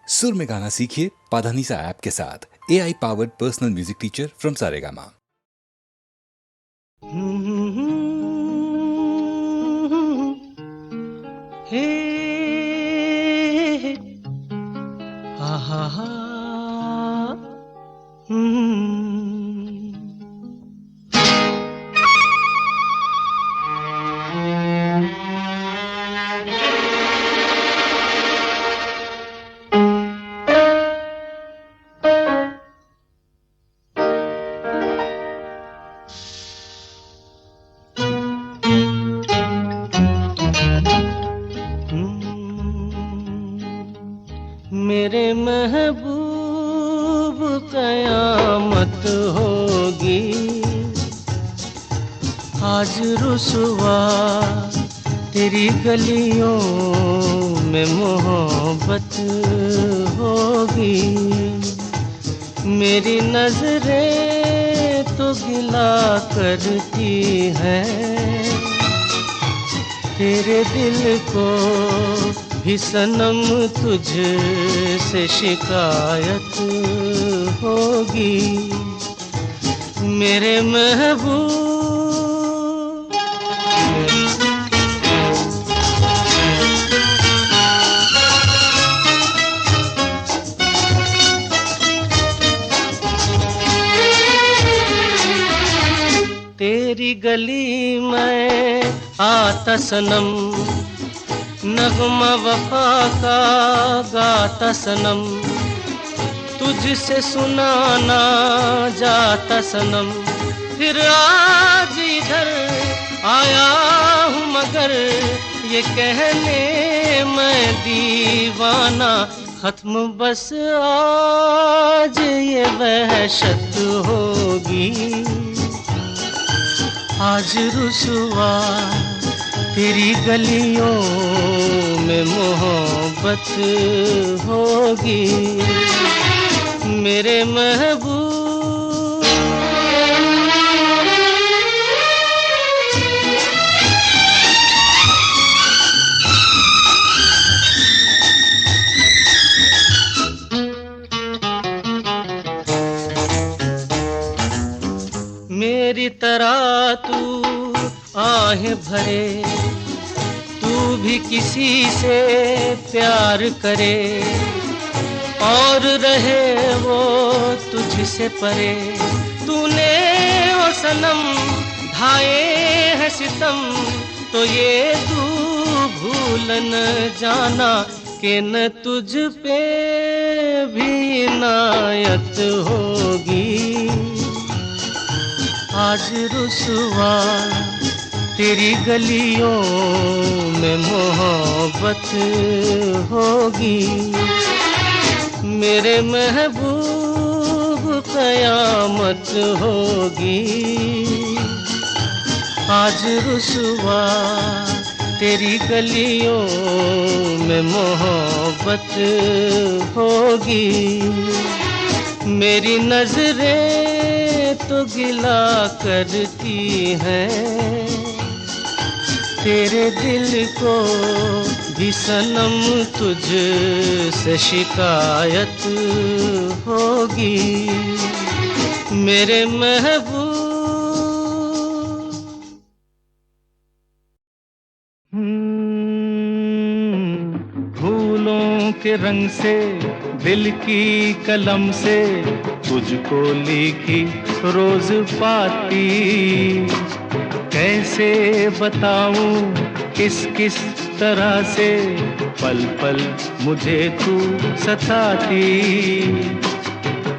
सुर में गाना सीखिए पाधानीसा ऐप के साथ। AI powered personal music teacher from Saregama. हे हा हा हा मेरे महबूब कयामत होगी आज रुसवा तेरी गलियों में मोहब्बत होगी। मेरी नजरें तो गिला करती हैं तेरे दिल को भी सनम तुझसे शिकायत होगी। मेरे महबूब तेरी गली में आता सनम नगमा वफा का गाता सनम तुझसे सुनाना जाता सनम। फिर आज इधर आया हूँ मगर ये कहने मैं दीवाना खत्म बस आज ये वहशत होगी। आज रुसवा तेरी गलियों में मोहब्बत होगी। मेरे महबूब मेरी तरह तू आहें भरे तू भी किसी से प्यार करे और रहे वो तुझसे परे। तूने ओ सनम ढाए है सितम तो ये तू भूल न जाना कि न तुझ पे भी इनायत होगी। आज रुसवा तेरी गलियों में मोहब्बत होगी। मेरे महबूब कयामत होगी। आज रुसवा तेरी गलियों में मोहब्बत होगी। मेरी नजरें तो गिला करती हैं तेरे दिल को भी सनम तुझसे शिकायत होगी। मेरे महबूब फूलों के रंग से दिल की कलम से तुझको लिखी रोज पाती कैसे बताऊं किस किस तरह से पल पल मुझे तू सताती।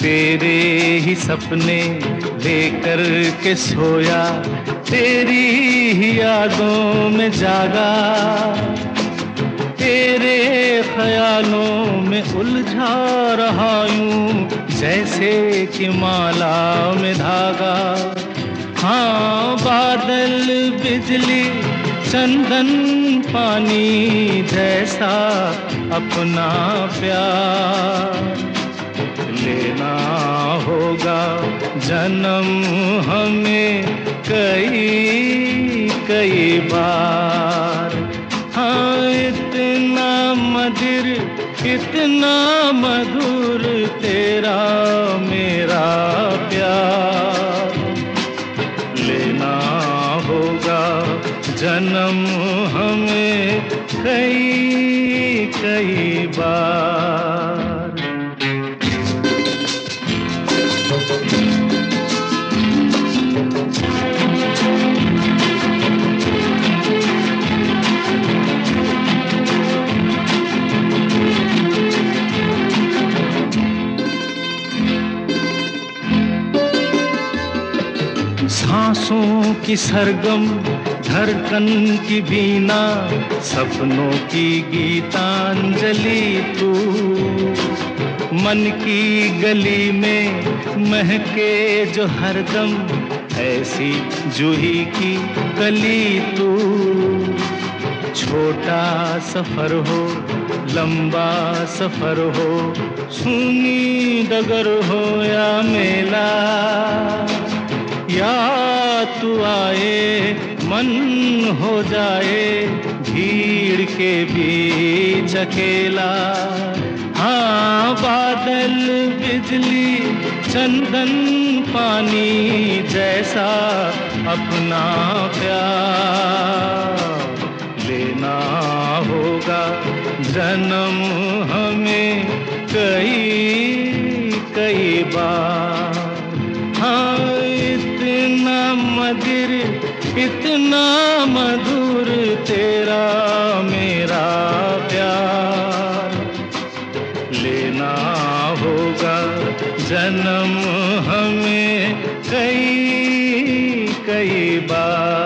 तेरे ही सपने लेकर के सोया तेरी ही यादों में जागा तेरे ख्यालों में उलझा रहा यूं जैसे कि माला में धागा। हाँ बादल बिजली चंदन पानी जैसा अपना प्यार लेना होगा जन्म हमें कई कई बार। हाँ इतना मधुर इतना मधुर तेरा मेरा प्यार। लेना होगा जन्म हमें कई कई बार। सांसों की सरगम धड़कन की बीना, सपनों की गीतांजलि तू। मन की गली में महके जो हरदम, ऐसी जूही की कली तू। छोटा सफर हो लंबा सफर हो, सूनी डगर हो या मेला, या तू आए मन हो जाए भीड़ के बीच अकेला। हाँ बादल बिजली चंदन पानी जैसा अपना प्यार। लेना होगा जन्म हमें कई कई बार। हाँ इतना मधुर इतना मधुर तेरा मेरा प्यार। लेना होगा जन्म हमें कई कई बार।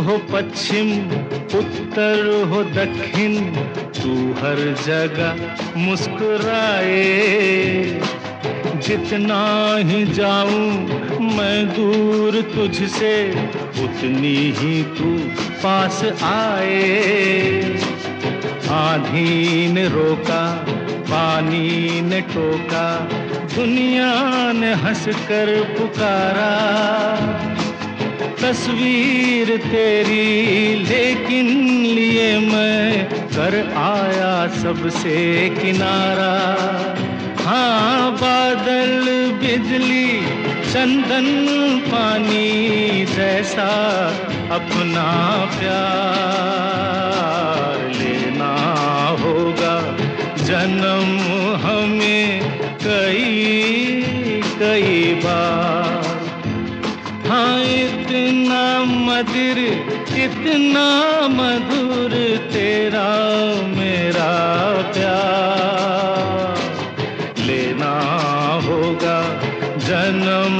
हो पश्चिम उत्तर हो दक्षिण, तू हर जगह मुस्कुराए। जितना ही जाऊं मैं दूर तुझसे, उतनी ही तू पास आए। आंधी ने रोका पानी ने टोका, दुनिया ने हंसकर पुकारा। तस्वीर तेरी लेकिन लिए मैं कर आया सबसे किनारा। हाँ बादल बिजली चंदन पानी जैसा अपना प्यार। लेना होगा जन्म हमें कई कई बार। हाँ इतना मधुर इतना मधुर तेरा मेरा प्यार। लेना होगा जन्म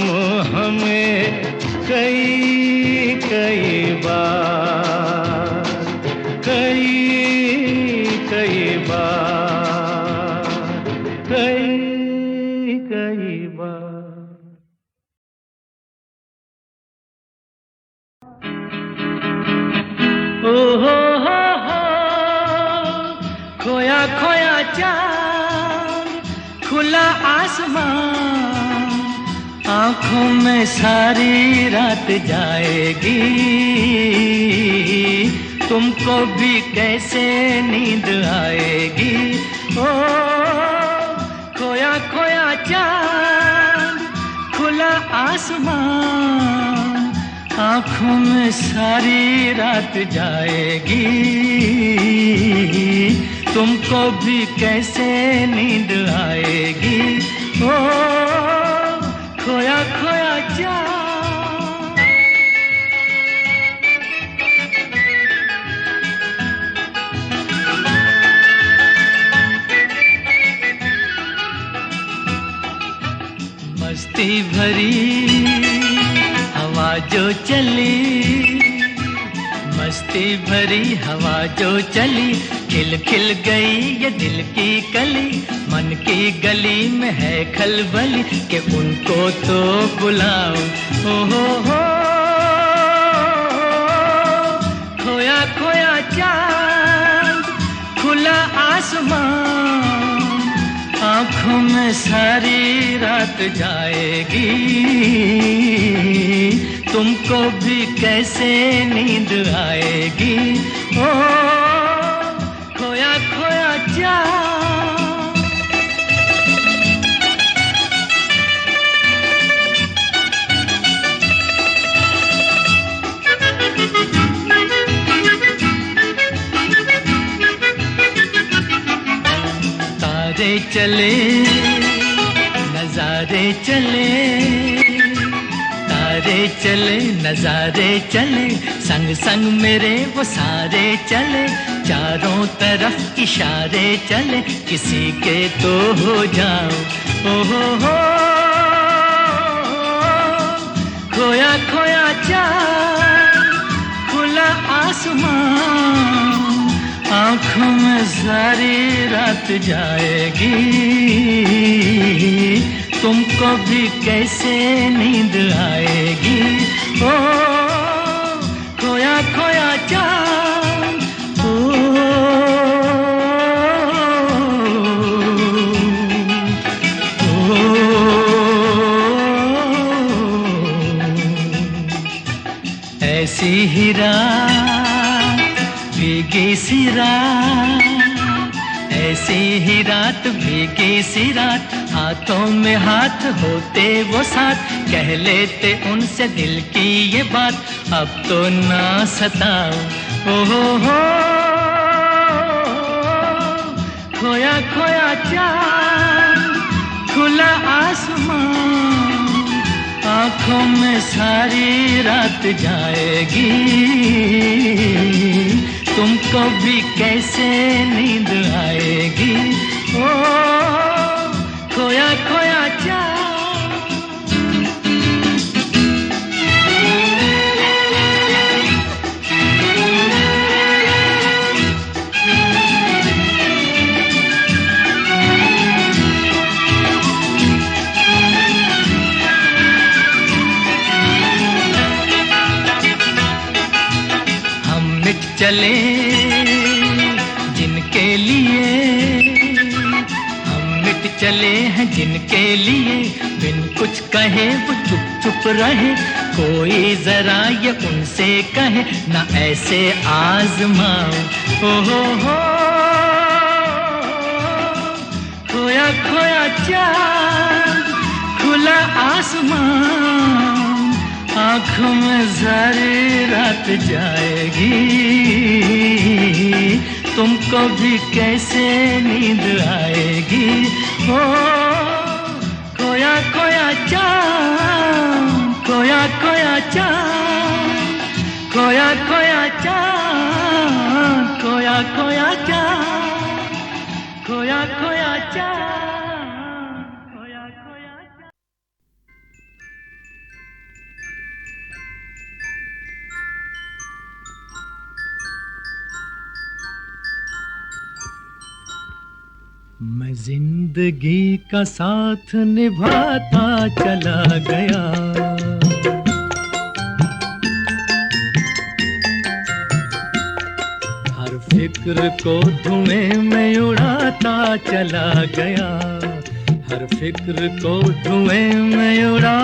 हमें कई कई बार। कई कई बार। कई कई बार। ओ हो खोया खोया चांद खुला आसमान, आंखों में सारी रात जाएगी। तुमको भी कैसे नींद आएगी। ओ खोया खोया चांद खुला आसमान, आँखों में सारी रात जाएगी। तुमको भी कैसे नींद आएगी। ओ खोया खोया चाँद। मस्ती भरी जो चली, मस्ती भरी हवा जो चली, खिल खिल गई ये दिल की कली, मन की गली में है खलबली कि उनको तो बुलाओ। हो खोया खोया चांद, खुला आसमान, आँखों में सारी रात जाएगी, तुमको भी कैसे नींद आएगी। ओ खोया खोया चांद। तारे चले नजारे चले, तारे चले नजारे चले, संग संग मेरे वो सारे चले, चारों तरफ इशारे चले, किसी के तो हो जाओ। ओ हो खोया खोया चांद, खुला आसमान, आँखों में सारी रात जाएगी, तुमको भी कैसे नींद आएगी। ओ खोया खोया चांद। ऐसी ही रात भीगी सी रात, ऐसी ही रात भीगी सी रात, हाथों में हाथ होते वो साथ, कह लेते उनसे दिल की ये बात, अब तो ना सताओ। हो खोया खोया चांद, खुला आसमान, आँखों में सारी रात जाएगी, तुमको भी कैसे नींद आएगी। ओ खोया खोया चांद। चले जिनके लिए, हम मिट चले हैं जिनके लिए, बिन कुछ कहे वो चुप चुप रहे, कोई जरा ये उनसे कहे ना ऐसे आजमाओ। हो खोया खोया चांद, खुला आसमान, आँखों में सारी रात जाएगी, तुमको भी कैसे नींद आएगी। ओ खोया खोया चांद, खोया खोया चांद, खोया खोया चांद, खोया खोया चांद, खोया खोया चांद। मैं जिंदगी का साथ निभाता चला गया, हर फिक्र को धुएं में उड़ाता चला गया, हर फिक्र को धुएं में उड़ा।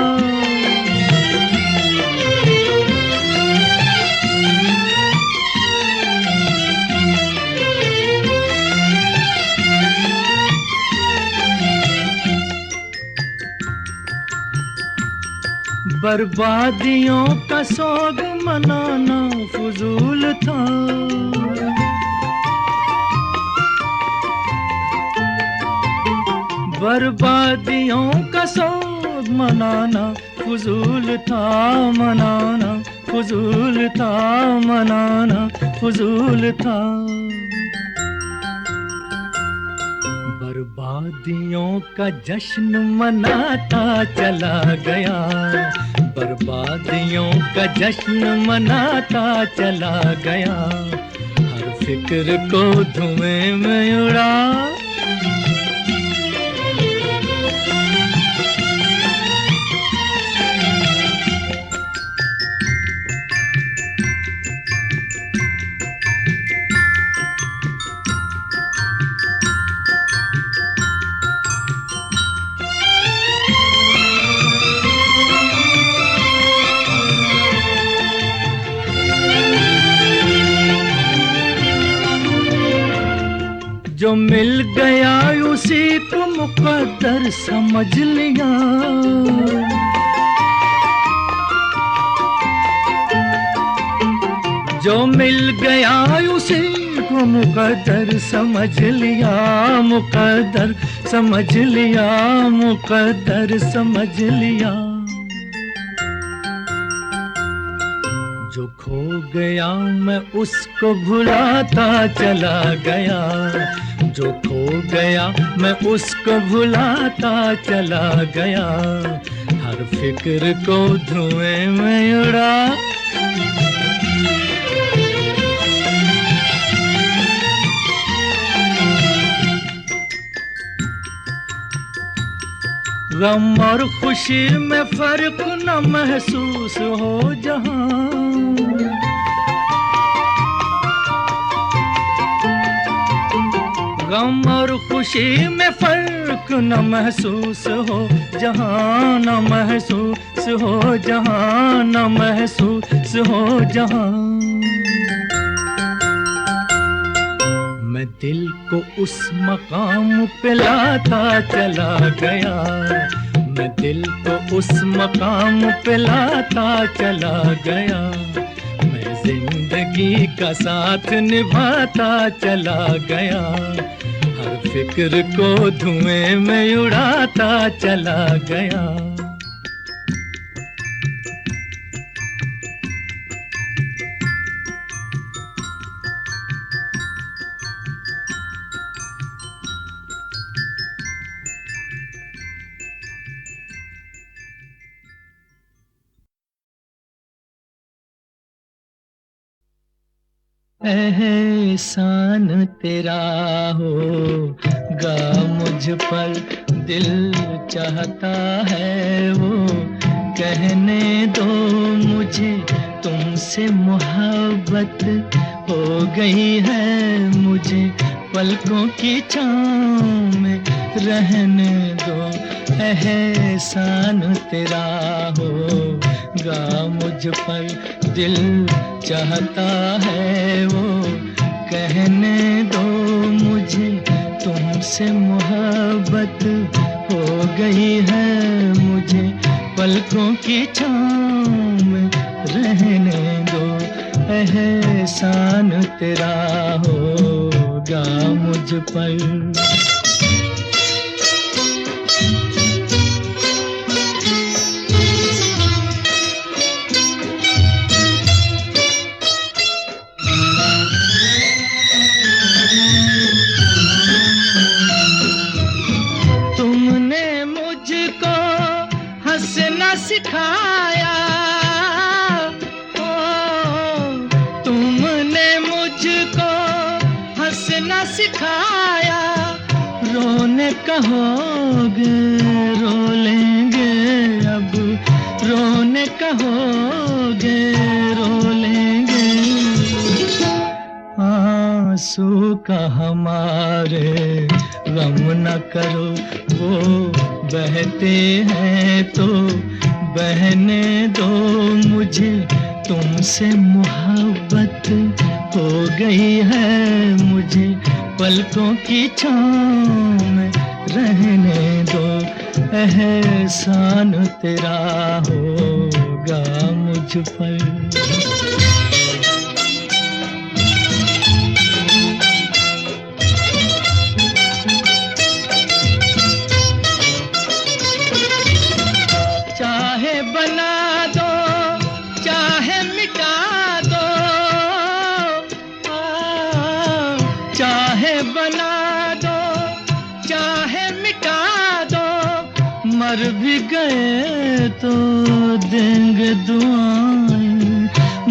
बर्बादियों का सोग मनाना फजूल था, बर्बादियों का सोग मनाना फजूल था, मनाना फजूल था, मनाना फजूल था। बर्बादियों का जश्न मनाता चला गया, बर्बादियों का जश्न मनाता चला गया, हर फिक्र को धुएं में उड़ा। जो मिल गया उसी को मुकद्दर समझ लिया, जो मिल गया उसी को मुकद्दर समझ लिया, मुकद्दर समझ लिया, मुकद्दर समझ लिया। जो खो गया मैं उसको भुलाता चला गया, जो खो गया मैं उसको भुलाता चला गया, हर फिक्र को धुएं में उड़ा। गम और खुशी में फर्क न महसूस हो जहां, गम और खुशी में फर्क न महसूस हो जहां, न महसूस हो जहां, न महसूस हो जहां। मैं दिल को उस मकाम पे लाता चला गया, मैं दिल को उस मकाम पे लाता चला गया, मैं जिंदगी का साथ निभाता चला गया, हर फिक्र को धुएं में उड़ाता चला गया। एहसान तेरा होगा मुझ पर, दिल चाहता है वो कहने दो मुझे, तुमसे मोहब्बत हो गई है मुझे, पलकों की छाँव में रहने दो। एहसान तेरा होगा मुझ पर, दिल चाहता है वो कहने दो मुझे, तुमसे मोहब्बत हो गई है मुझे, पलकों की छाँव में रहने दो। एहसान तेरा होगा मुझ पर। सिखाया तुमने मुझको हंसना सिखाया, रोने कहोगे रो लेंगे अब, रोने कहोगे रो लेंगे, आंसू का हमारे गम न करो, वो बहते हैं तो बहने दो मुझे, तुमसे मोहब्बत हो गई है मुझे, पलकों की छाँव में रहने दो। एहसान तेरा होगा मुझ पर। मर मर भी गए तो देंगे दुआएं,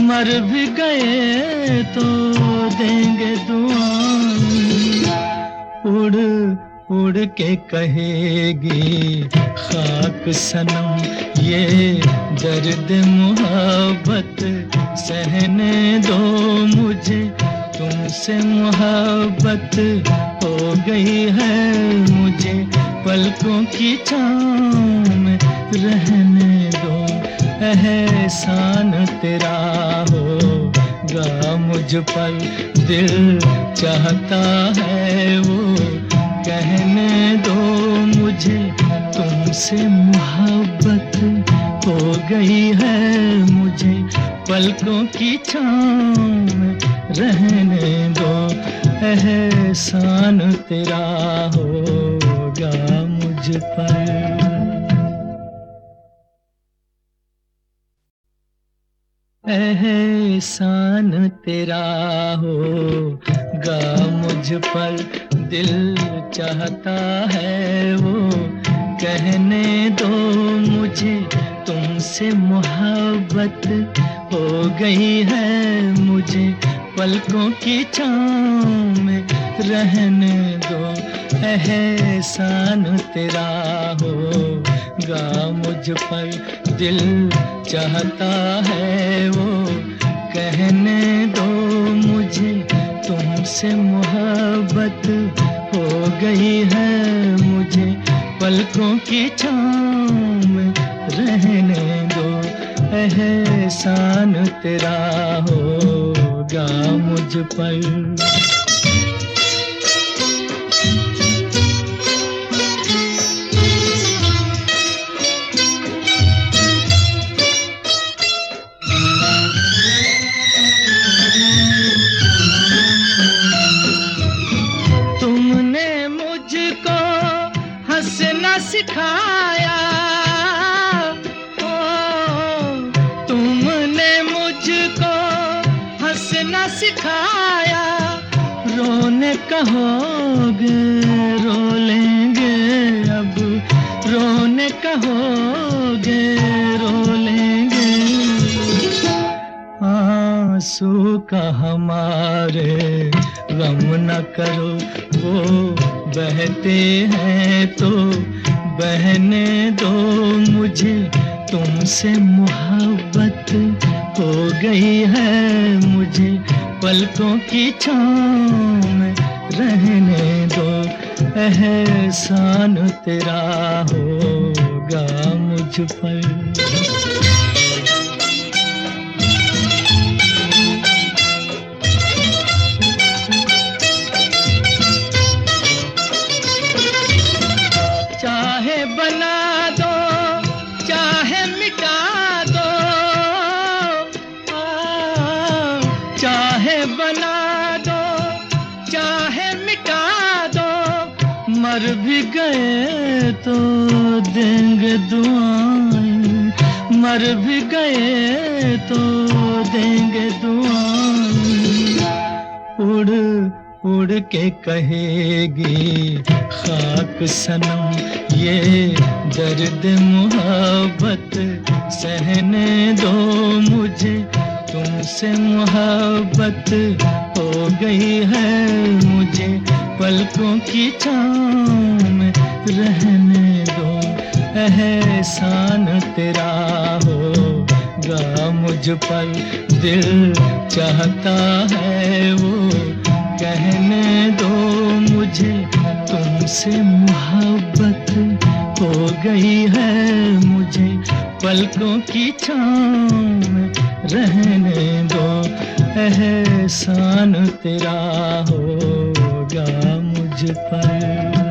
मर भी गए तो देंगे दुआएं। उड़ उड़ के कहेगी खाक सनम ये दर्द मोहब्बत सहने दो मुझे, तुमसे मोहब्बत हो गई है मुझे, पलकों की छाँव में रहने दो। एहसान तेरा होगा मुझ पर, दिल चाहता है वो कहने दो मुझे, तुमसे मोहब्बत हो गई है मुझे, पलकों की छाँव में रहने दो। एहसान तेरा होगा मुझ पर। एहसान तेरा होगा मुझ पर, दिल चाहता है वो कहने दो मुझे, तुमसे मोहब्बत हो गई है मुझे, पलकों की छाँव में रहने दो। एहसान तेरा होगा मुझ पर, दिल चाहता है वो कहने दो मुझे, तुमसे मोहब्बत हो गई है मुझे, पलकों की छाँव में रहने दो। एहसान तेरा होगा मुझ पर। सिखाया ओ, तुमने मुझको हंसना सिखाया, रोने कहोगे रो लेंगे अब, रोने कहोगे रो लेंगे। आंसू का हमारे गम न करो, वो बहते हैं तो बहने दो मुझे, तुमसे मोहब्बत हो गई है मुझे, पलकों की छाँव में रहने दो। एहसान तेरा होगा मुझ पर। चाहे बना दो चाहे मिटा दो, चाहे बना दो चाहे मिटा दो, मर भी गए तो देंगे दुआएं, मर भी गए तो देंगे दुआएं। उड़ उड़ के कहेगी खाक सनम ये दर्द मोहब्बत सहने दो मुझे, तुमसे मोहब्बत हो गई है मुझे, पलकों की छाँव में रहने दो। एहसान तेरा होगा मुझ पर, दिल चाहता है वो कहने दो मुझे, तुमसे मोहब्बत हो गई है मुझे, पलकों की छाँव में रहने दो। एहसान तेरा होगा मुझ पर।